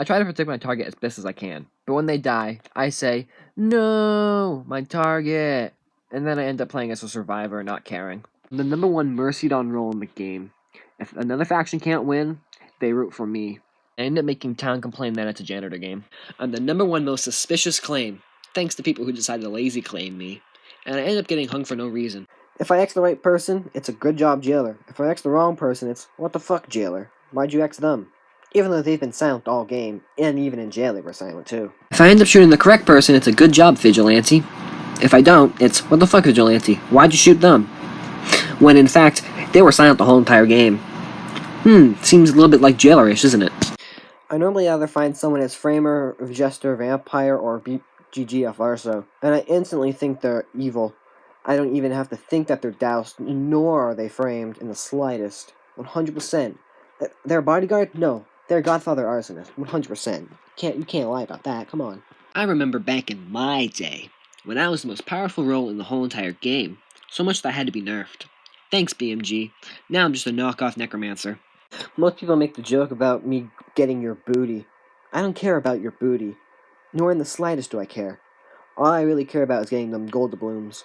I try to protect my target as best as I can, but when they die, I say, "No, my target!" And then I end up playing as a survivor, not caring. I'm the number one mercy on role in the game. If another faction can't win, they root for me. I end up making town complain that it's a janitor game. I'm the number one most suspicious claim, thanks to people who decided to lazy claim me, and I end up getting hung for no reason. If I X the right person, it's a good job jailer. If I X the wrong person, it's what the fuck jailer? Why'd you X them? Even though they've been silent all game, and even in jail they were silent too. If I end up shooting the correct person, it's a good job, vigilante. If I don't, it's what the fuck, vigilante? Why'd you shoot them? When in fact, they were silent the whole entire game. Seems a little bit like jailerish, isn't it? I normally either find someone as Framer, Jester, Vampire, or BGG Arso, and I instantly think they're evil. I don't even have to think that they're doused, nor are they framed in the slightest. 100%. They're a bodyguard? No. They're a Godfather arsonist. 100%. You can't lie about that. Come on. I remember back in my day, when I was the most powerful role in the whole entire game, so much that I had to be nerfed. Thanks, BMG. Now I'm just a knockoff necromancer. Most people make the joke about me getting your booty. I don't care about your booty. Nor in the slightest do I care. All I really care about is getting them gold doubloons.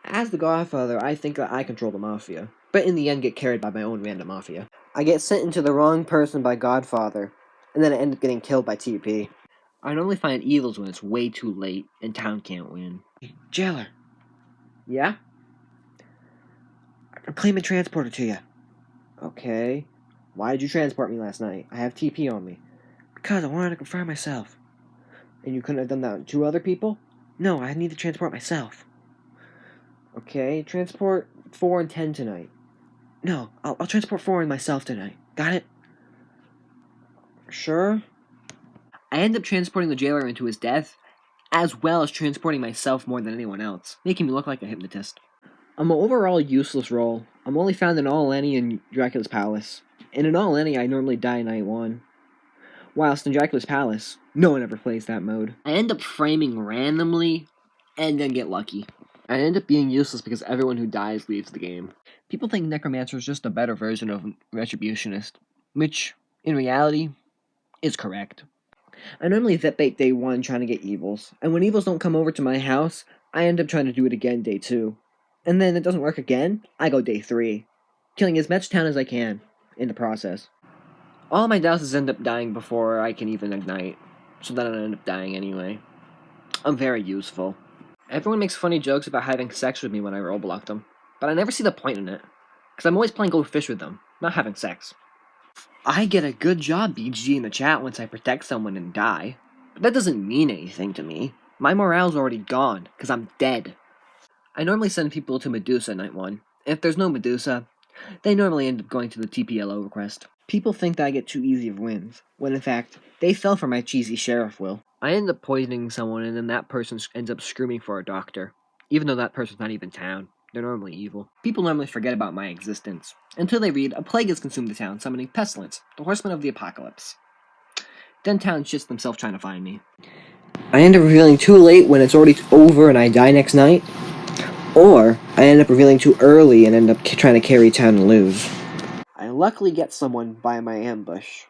As the Godfather, I think that I control the Mafia, but in the end get carried by my own random Mafia. I get sent into the wrong person by Godfather, and then I end up getting killed by TP. I normally find evils when it's way too late and town can't win. Jailer. Yeah? I'm claiming transporter to you. Okay. Why did you transport me last night? I have TP on me. Because I wanted to confirm myself. And you couldn't have done that with 2 other people? No, I need to transport myself. Okay, transport 4 and 10 tonight. No, I'll transport 4 and myself tonight. Got it? Sure? I end up transporting the jailer into his death, as well as transporting myself more than anyone else, making me look like a hypnotist. I'm an overall useless role. I'm only found in All Any and Dracula's Palace. And in All Any, I normally die night 1. Whilst in Dracula's Palace, no one ever plays that mode. I end up framing randomly, and then get lucky. I end up being useless because everyone who dies leaves the game. People think Necromancer is just a better version of Retributionist, which, in reality, is correct. I normally vet bait day 1 trying to get evils, and when evils don't come over to my house, I end up trying to do it again day 2. And then it doesn't work again, I go day 3, killing as much town as I can in the process. All my douses end up dying before I can even ignite, so then I end up dying anyway. I'm very useful. Everyone makes funny jokes about having sex with me when I role-block them, but I never see the point in it, because I'm always playing Go Fish with them, not having sex. I get a good job BG in the chat once I protect someone and die, but that doesn't mean anything to me. My morale's already gone, because I'm dead. I normally send people to Medusa night 1. If there's no Medusa, they normally end up going to the TPLO request. People think that I get too easy of wins, when in fact, they fell for my cheesy sheriff will. I end up poisoning someone and then that person ends up screaming for a doctor, even though that person's not even town. They're normally evil. People normally forget about my existence, until they read, "A plague has consumed the town, summoning pestilence, the horsemen of the apocalypse." Then town shits themselves trying to find me. I end up revealing too late when it's already over and I die next night, or I end up revealing too early and end up trying to carry town and lose. I luckily get someone by my ambush,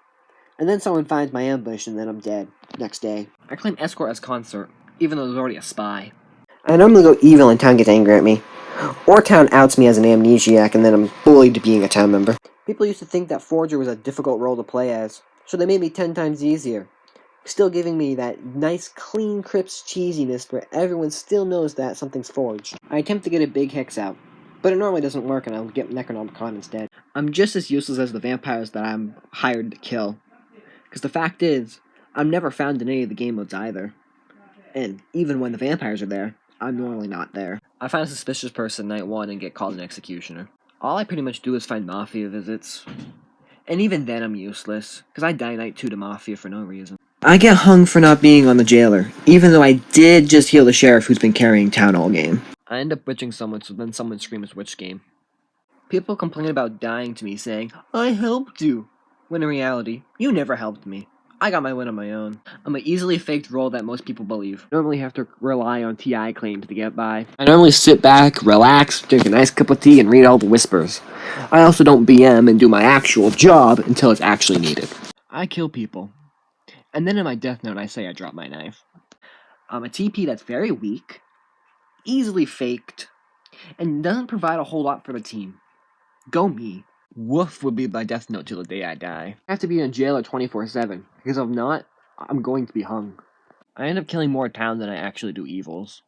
and then someone finds my ambush and then I'm dead next day. I claim escort as consort, even though there's already a spy. I normally go evil and town gets angry at me, or town outs me as an amnesiac and then I'm bullied to being a town member. People used to think that Forger was a difficult role to play as, so they made me 10 times easier, still giving me that nice clean crisp cheesiness where everyone still knows that something's forged. I attempt to get a big hex out, but it normally doesn't work and I'll get Necronomicon instead. I'm just as useless as the vampires that I'm hired to kill. Because the fact is, I'm never found in any of the game modes either. And even when the vampires are there, I'm normally not there. I find a suspicious person night 1 and get called an executioner. All I pretty much do is find Mafia visits. And even then I'm useless, because I die night 2 to Mafia for no reason. I get hung for not being on the jailer, even though I did just heal the sheriff who's been carrying town all game. I end up witching someone, so then someone screams witch game. People complain about dying to me, saying, "I helped you," when in reality, you never helped me. I got my win on my own. I'm an easily faked role that most people believe. I normally have to rely on TI claims to get by. I normally sit back, relax, drink a nice cup of tea, and read all the whispers. I also don't BM and do my actual job until it's actually needed. I kill people. And then in my death note, I say I drop my knife. I'm a TP that's very weak, easily faked, and doesn't provide a whole lot for the team. Go me. Woof would be my death note till the day I die. I have to be in jail at 24/7, because if not, I'm going to be hung. I end up killing more town than I actually do evils.